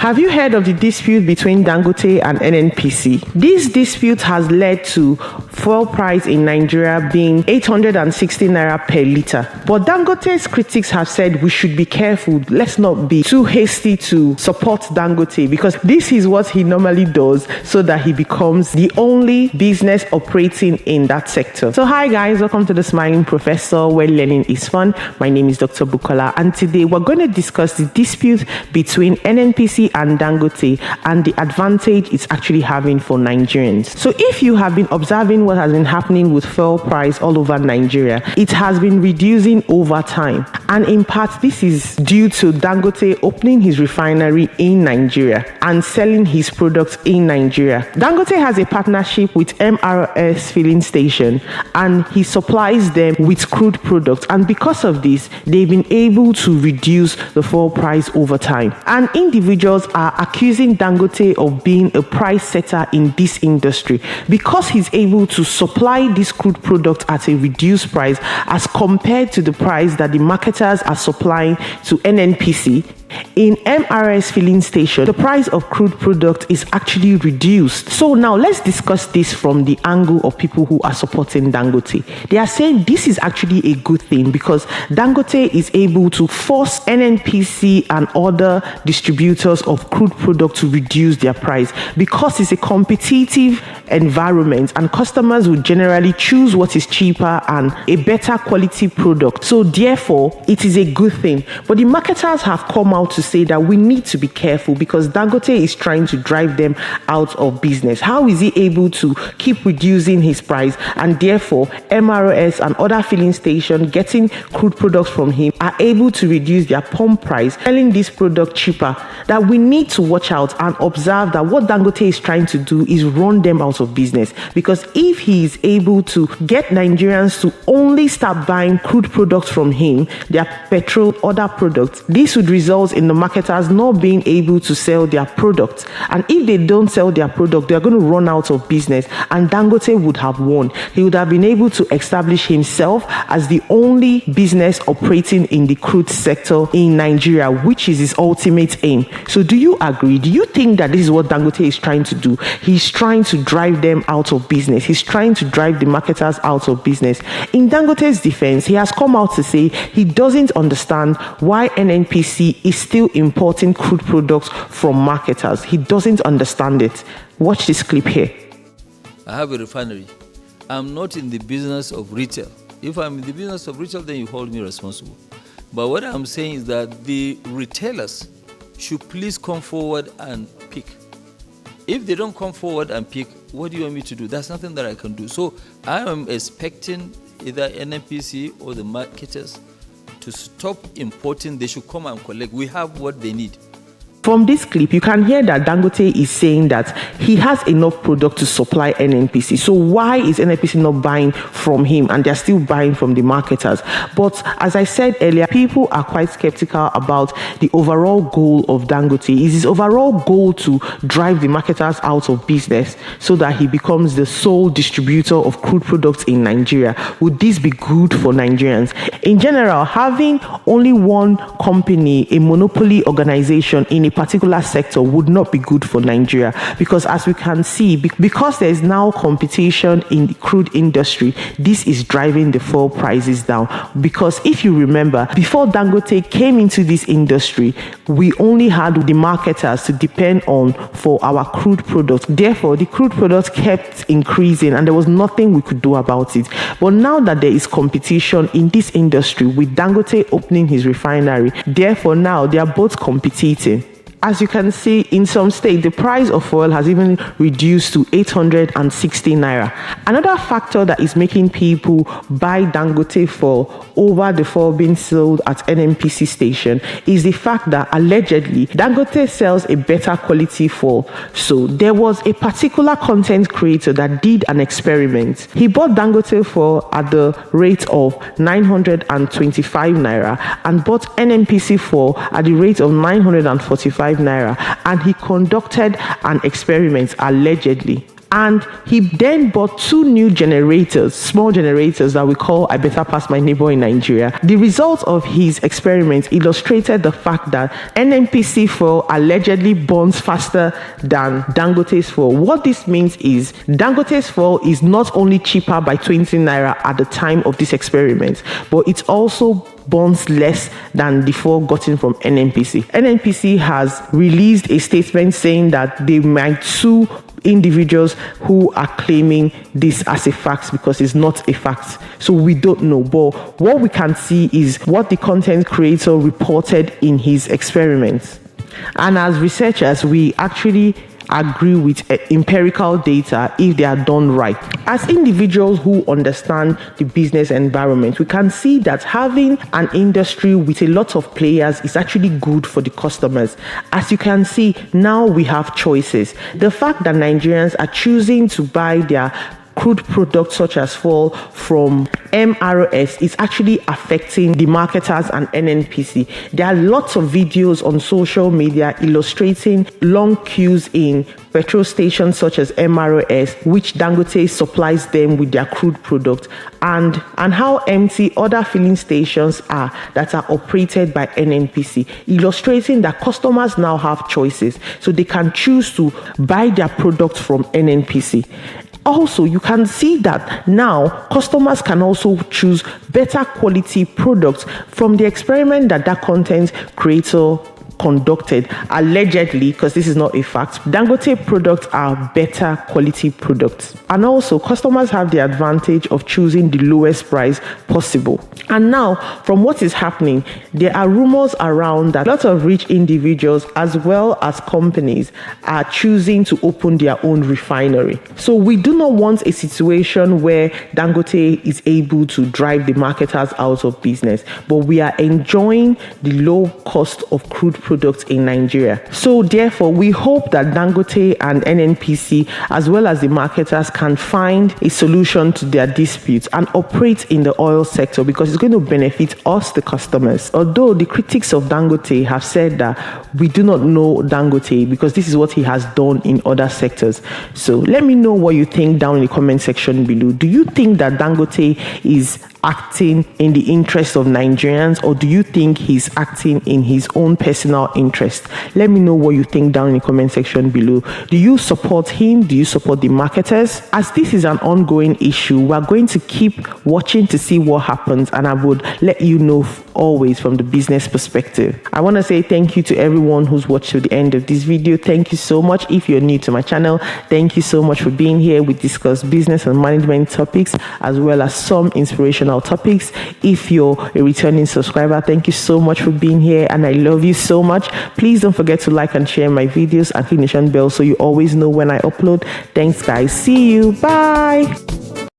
Have you heard of the dispute between Dangote and NNPC? This dispute has led to fuel price in Nigeria being 860 naira per litre. But Dangote's critics have said we should be careful. Let's not be too hasty to support Dangote, because this is what he normally does so that he becomes the only business operating in that sector. So hi guys, welcome to the Smiling Professor, where learning is fun. My name is Dr. Bukola, and today we're going to discuss the dispute between NNPC and Dangote and the advantage it's actually having for Nigerians. So if you have been observing what has been happening with fuel price all over Nigeria, it has been reducing over time, and in part this is due to Dangote opening his refinery in Nigeria and selling his products in Nigeria. Dangote has a partnership with MRS filling station, and he supplies them with crude products, and because of this they've been able to reduce the fuel price over time. And individuals are accusing Dangote of being a price setter in this industry because he's able to supply this crude product at a reduced price as compared to the price that the marketers are supplying to NNPC. In MRS filling station, the price of crude product is actually reduced. So now let's discuss this from the angle of people who are supporting Dangote. They are saying this is actually a good thing because Dangote is able to force NNPC and other distributors of crude product to reduce their price, because it's a competitive environment and customers will generally choose what is cheaper and a better quality product. So therefore, it is a good thing. But the marketers have come out to say that we need to be careful because Dangote is trying to drive them out of business. How is he able to keep reducing his price, and therefore MRS and other filling stations getting crude products from him are able to reduce their pump price, selling this product cheaper? That we need to watch out and observe that what Dangote is trying to do is run them out of business, because if he is able to get Nigerians to only start buying crude products from him, their petrol, other products, this would result in the marketers not being able to sell their products. And if they don't sell their product, they are going to run out of business, and Dangote would have won. He would have been able to establish himself as the only business operating in the crude sector in Nigeria, which is his ultimate aim. So do you agree? Do you think that this is what Dangote is trying to do? He's trying to drive them out of business. He's trying to drive the marketers out of business. In Dangote's defense, he has come out to say he doesn't understand why NNPC is still importing crude products from marketers. He doesn't understand it. Watch this clip here. I have a refinery. I'm not in the business of retail. If I'm in the business of retail, then you hold me responsible. But what I'm saying is that the retailers should please come forward and pick. If they don't come forward and pick, what do you want me to do? That's nothing that I can do. So I am expecting either NNPC or the marketers to stop importing. They should come and collect. We have what they need. From this clip, you can hear that Dangote is saying that he has enough product to supply NNPC. So why is NNPC not buying from him and they're still buying from the marketers? But as I said earlier, people are quite skeptical about the overall goal of Dangote. Is his overall goal to drive the marketers out of business so that he becomes the sole distributor of crude products in Nigeria? Would this be good for Nigerians? In general, having only one company, a monopoly organization in a particular sector, would not be good for Nigeria, because as we can see, because there is now competition in the crude industry, this is driving the fuel prices down. Because if you remember, before Dangote came into this industry, we only had the marketers to depend on for our crude products. Therefore, the crude products kept increasing and there was nothing we could do about it. But now that there is competition in this industry with Dangote opening his refinery, therefore now they are both competing. As you can see, in some states, the price of oil has even reduced to 860 naira. Another factor that is making people buy Dangote for over the fuel being sold at NNPC station is the fact that allegedly Dangote sells a better quality fuel. So there was a particular content creator that did an experiment. He bought Dangote fuel at the rate of 925 naira and bought NNPC fuel at the rate of 945 naira, and he conducted an experiment allegedly. And he then bought 2 new generators, small generators that we call I Better Pass My Neighbor in Nigeria. The results of his experiment illustrated the fact that NNPC fuel allegedly burns faster than Dangote's fuel. What this means is Dangote's fuel is not only cheaper by 20 naira at the time of this experiment, but it also burns less than the fuel gotten from NNPC. NNPC has released a statement saying that they might sue individuals who are claiming this as a fact because it's not a fact. So we don't know. But what we can see is what the content creator reported in his experiments. And as researchers, we actually agree with empirical data if they are done right. As individuals who understand the business environment, we can see that having an industry with a lot of players is actually good for the customers. As you can see, now we have choices. The fact that Nigerians are choosing to buy their crude products such as fuel from MRS is actually affecting the marketers and NNPC. There are lots of videos on social media illustrating long queues in petrol stations such as MRS, which Dangote supplies them with their crude product, and how empty other filling stations are that are operated by NNPC, illustrating that customers now have choices, so they can choose to buy their products from NNPC. Also, you can see that now customers can also choose better quality products from the experiment that content creator conducted, allegedly, because this is not a fact. Dangote products are better quality products, and also customers have the advantage of choosing the lowest price possible. And now, from what is happening, there are rumors around that lots of rich individuals as well as companies are choosing to open their own refinery. So we do not want a situation where Dangote is able to drive the marketers out of business, but we are enjoying the low cost of crude products in Nigeria. So therefore, we hope that Dangote and NNPC, as well as the marketers, can find a solution to their disputes and operate in the oil sector, because it's going to benefit us, the customers. Although the critics of Dangote have said that we do not know Dangote because this is what he has done in other sectors. So let me know what you think down in the comment section below. Do you think that Dangote is acting in the interest of Nigerians, or do you think he's acting in his own personal interest? Let me know what you think down in the comment section below. Do you support him? Do you support the marketers? As this is an ongoing issue, we're going to keep watching to see what happens, and I would let you know always from the business perspective. I want to say thank you to everyone who's watched to the end of this video. Thank you so much. If you're new to my channel, thank you so much for being here. We discuss business and management topics as well as some inspirational topics. If you're a returning subscriber, thank you so much for being here, and I love you so much. Please don't forget to like and share my videos and click the notification bell so you always know when I upload. Thanks guys. See you. Bye.